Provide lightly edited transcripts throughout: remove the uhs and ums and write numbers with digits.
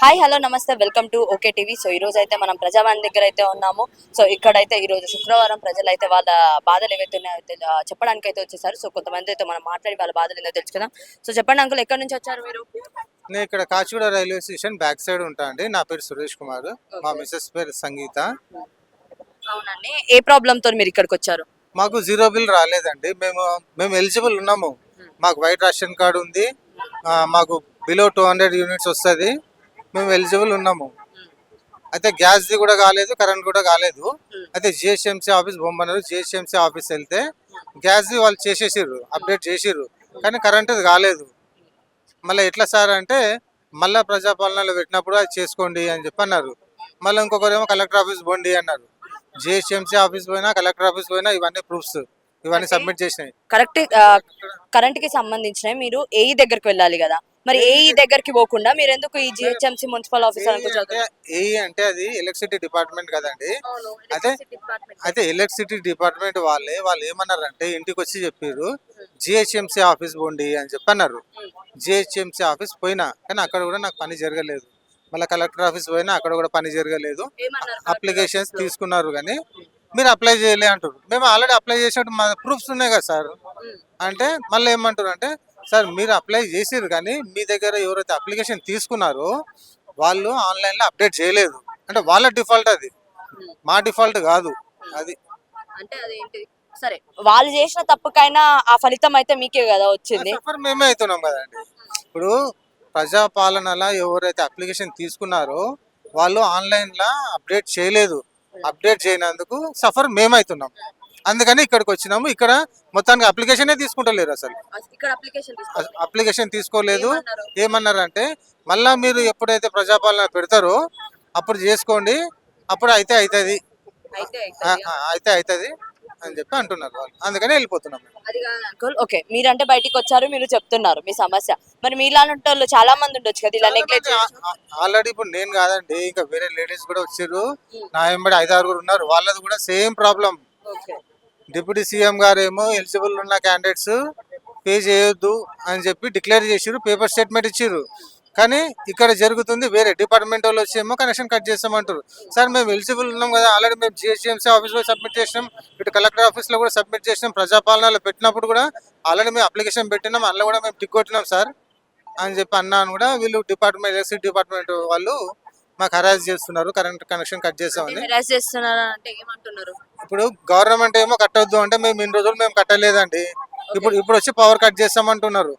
Hi hello నమస్తే welcome to okay TV. So ఈ రోజు అయితే మనం ప్రజావాణి దగ్గర అయితే ఉన్నాము. సో ఇక్కడైతే ఈ రోజు శుక్రవారం ప్రజలు అయితే వాళ్ళ బాధలు ఏవైతే ఉన్నాయో చెప్పడానికి అయితే వచ్చేసారు. సో కొంతమంది అయితే మనం మాట్లాడి వాళ్ళ బాధలు ఏందో తెలుసుకుందాం. సో చెప్పండి అంకుల్, ఎక్కడి నుంచి వచ్చారు మీరు? నేను ఇక్కడ Kacheguda railway station back side ఉంటా అండి. నా పేరు సురేష్ కుమార్, మా మిస్సెస్ పేరు సంగీత. అవునండి, ఏ ప్రాబ్లమ్ తో మీరు ఇక్కడికి వచ్చారు? మాకు జీరో బిల్ రాలేదండి. మేము ఎలిజిబుల్ ఉన్నాము. మాకు వైట్ రేషన్ కార్డు ఉంది. మాకు బిలో 200 యూనిట్స్ వస్తుంది. మేము ఎలిజిబుల్ ఉన్నాము. అయితే గ్యాస్ది కూడా కాలేదు, కరెంట్ కూడా కాలేదు. అయితే జిహెచ్ఎంసీ ఆఫీస్ బొమ్మన్నారు. జిహెచ్ఎంసీ ఆఫీస్ వెళ్తే గ్యాస్ది వాళ్ళు చేసేసారు, అప్డేట్ చేసిర్రు, కానీ కరెంట్ కాలేదు. మళ్ళీ ఎట్లా సార్ అంటే మళ్ళీ ప్రజాపాలనలో పెట్టినప్పుడు అది చేసుకోండి అని చెప్పి అన్నారు. మళ్ళీ ఇంకొకరేమో కలెక్టర్ ఆఫీస్ పోండి అన్నారు. జిహెచ్ఎంసీ ఆఫీస్ పోయినా, కలెక్టర్ ఆఫీస్ పోయినా ఇవన్నీ ప్రూఫ్స్, ఇవన్నీ సబ్మిట్ చేసినాయి. కరెక్ట్. కరెంట్ కి సంబంధించిన మీరు ఏఈ దగ్గరికి వెళ్ళాలి కదా, మరి ఏఈ దగ్గరికి పోకుండా మీరు ఎందుకు ఈ జిహెచ్ఎంసీ మున్సిపల్ ఆఫీసర్ ఏఈ అంటే అది ఎలక్ట్రిసిటీ డిపార్ట్మెంట్ కదండి. అయితే అయితే ఎలక్ట్రిసిటీ డిపార్ట్మెంట్ వాళ్ళు ఏమన్నారంటే ఇంటికి వచ్చి చెప్పారు జిహెచ్ఎంసీ ఆఫీస్ పోండి అని చెప్పి అన్నారు. జిహెచ్ఎంసీ ఆఫీస్ పోయినా కానీ అక్కడ కూడా నాకు పని జరగలేదు. మళ్ళీ కలెక్టర్ ఆఫీస్ పోయినా అక్కడ కూడా పని జరగలేదు. అప్లికేషన్స్ తీసుకున్నారు కానీ మీరు అప్లై చేయలే అంటారు. మేము ఆల్రెడీ అప్లై చేసినట్టు మా ప్రూఫ్స్ ఉన్నాయి కదా సార్ అంటే, మళ్ళీ ఏమంటారు అంటే సార్ మీరు అప్లై చేసిరు కానీ మీ దగ్గర ఎవరైతే అప్లికేషన్ తీసుకున్నారో వాళ్ళు ఆన్లైన్లో అప్డేట్ చేయలేదు అంటే వాళ్ళ డిఫాల్ట్, అది మా డిఫాల్ట్ కాదు. అది అంటే అదేంటి? సరే, వాళ్ళు చేసిన తప్పుకైనా ఆ ఫలితం అయితే మీకే కదా వచ్చింది. సఫర్ మేమే అవుతున్నాం కదండి. ఇప్పుడు ప్రజాపాలనలో ఎవరైతే అప్లికేషన్ తీసుకున్నారో వాళ్ళు ఆన్లైన్లో అప్డేట్ చేయలేదు. అప్డేట్ చేయనందుకు సఫర్ మేమవుతున్నాం. అందుకని ఇక్కడికి వచ్చినాము. ఇక్కడ మొత్తానికి అప్లికేషనే తీసుకుంటలేరు. అసలు అప్లికేషన్ తీసుకోలేదు. ఏమన్నారంటే మళ్ళా మీరు ఎప్పుడైతే ప్రజాపాలన పెడతారో అప్పుడు చేసుకోండి, అప్పుడు అయితే అవుతుంది అని చెప్పి అంటున్నారు వాళ్ళు. అందుకని వెళ్ళిపోతున్నాం. ఓకే, మీరంటే బయటికి వచ్చారు, మీరు చెప్తున్నారు మీ సమస్య. మరి మీలాంటి వాళ్ళు చాలా మంది ఉండొచ్చు కదా ఇలా నెగ్లెక్ట్. ఆల్రెడీ ఇప్పుడు నేను కాదండి, ఇంకా వేరే లేడీస్ కూడా వచ్చారు. నా వెంబడి 5-6 ఉన్నారు. వాళ్ళది కూడా సేమ్ ప్రాబ్లం. డిప్యూటీ సీఎం గారు ఏమో ఎలిజిబుల్ ఉన్న క్యాండిడేట్స్ పే చేయొద్దు అని చెప్పి డిక్లేర్ చేసిరు, పేపర్ స్టేట్మెంట్ ఇచ్చిర్రు. కానీ ఇక్కడ జరుగుతుంది వేరే. డిపార్ట్మెంట్ వాళ్ళు వచ్చేమో కనెక్షన్ కట్ చేస్తామంటారు. సార్ మేము ఎలిజిబుల్ ఉన్నాం కదా, ఆల్రెడీ మేము జిహెచ్ఎంసీ ఆఫీస్లో సబ్మిట్ చేసినాం, ఇటు కలెక్టర్ ఆఫీస్లో కూడా సబ్మిట్ చేసినాం. ప్రజాపాలనలో పెట్టినప్పుడు కూడా ఆల్రెడీ మేము అప్లికేషన్ పెట్టినాం, అందులో కూడా మేము టిక్ కొట్టినాం సార్ అని చెప్పి అన్నాను కూడా. వీళ్ళు డిపార్ట్మెంట్, ఎలక్ట్రిసిటీ డిపార్ట్మెంట్ వాళ్ళు మాకు హరాస్ చేస్తున్నారు, కరెంట్ కనెక్షన్ కట్ చేస్తామని. ఇప్పుడు గవర్నమెంట్ ఏమో కట్టొద్దు అంటే మేము ఇన్ని రోజులు మేము కట్టలేదండి. ఇప్పుడు వచ్చి పవర్ కట్ చేస్తామంటున్నారు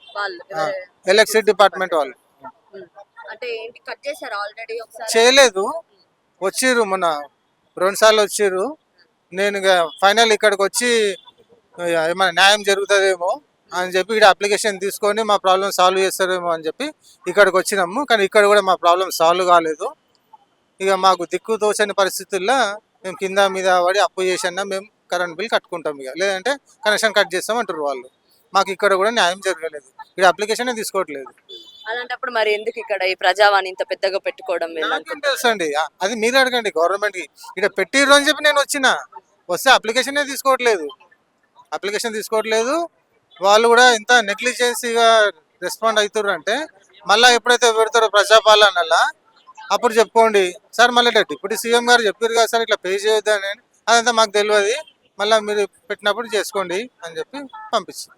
ఎలక్ట్రిసిటీ డిపార్ట్మెంట్ వాళ్ళు. చేయలేదు, వచ్చిర్రు మొన్న 2 సార్లు వచ్చిర్రు. నేను ఫైనల్ ఇక్కడికి వచ్చి ఏమైనా న్యాయం జరుగుతుందేమో అని చెప్పి ఇక్కడ అప్లికేషన్ తీసుకొని మా ప్రాబ్లం సాల్వ్ చేస్తారేమో అని చెప్పి ఇక్కడికి వచ్చినాము. కానీ ఇక్కడ కూడా మా ప్రాబ్లం సాల్వ్ కాలేదు. ఇక మాకు దిక్కు తోచని పరిస్థితుల్లో మేము కింద మీద పడి అప్పు చేసినా మేము కరెంట్ బిల్ కట్టుకుంటాం. ఇక లేదంటే కనెక్షన్ కట్ చేస్తాం అంటారు వాళ్ళు. మాకు ఇక్కడ కూడా న్యాయం జరగలేదు, ఇక్కడ అప్లికేషన్ తీసుకోవట్లేదు. అలాంటప్పుడు మరి ఎందుకు ఇక్కడ ఈ ప్రజావాణి ఇంత పెద్దగా పెట్టుకోవడం? తెలుసు అండి, అది మీరు అడగండి గవర్నమెంట్కి. ఇక్కడ పెట్టిర్రు అని చెప్పి నేను వస్తే అప్లికేషన్ తీసుకోవట్లేదు. వాళ్ళు కూడా ఎంత నెగ్లిజెన్సీగా రెస్పాండ్ అవుతారు అంటే మళ్ళీ ఎప్పుడైతే పెడతారో ప్రజాపాలనలా అప్పుడు చెప్పుకోండి సార్. మళ్ళీ డిప్యూటీ సీఎం గారు చెప్పారు కదా సార్ ఇట్లా పే చేయొద్దు అని. అదంతా మాకు తెలియదు, మళ్ళీ మీరు పెట్టినప్పుడు చేసుకోండి అని చెప్పి పంపిస్తాం.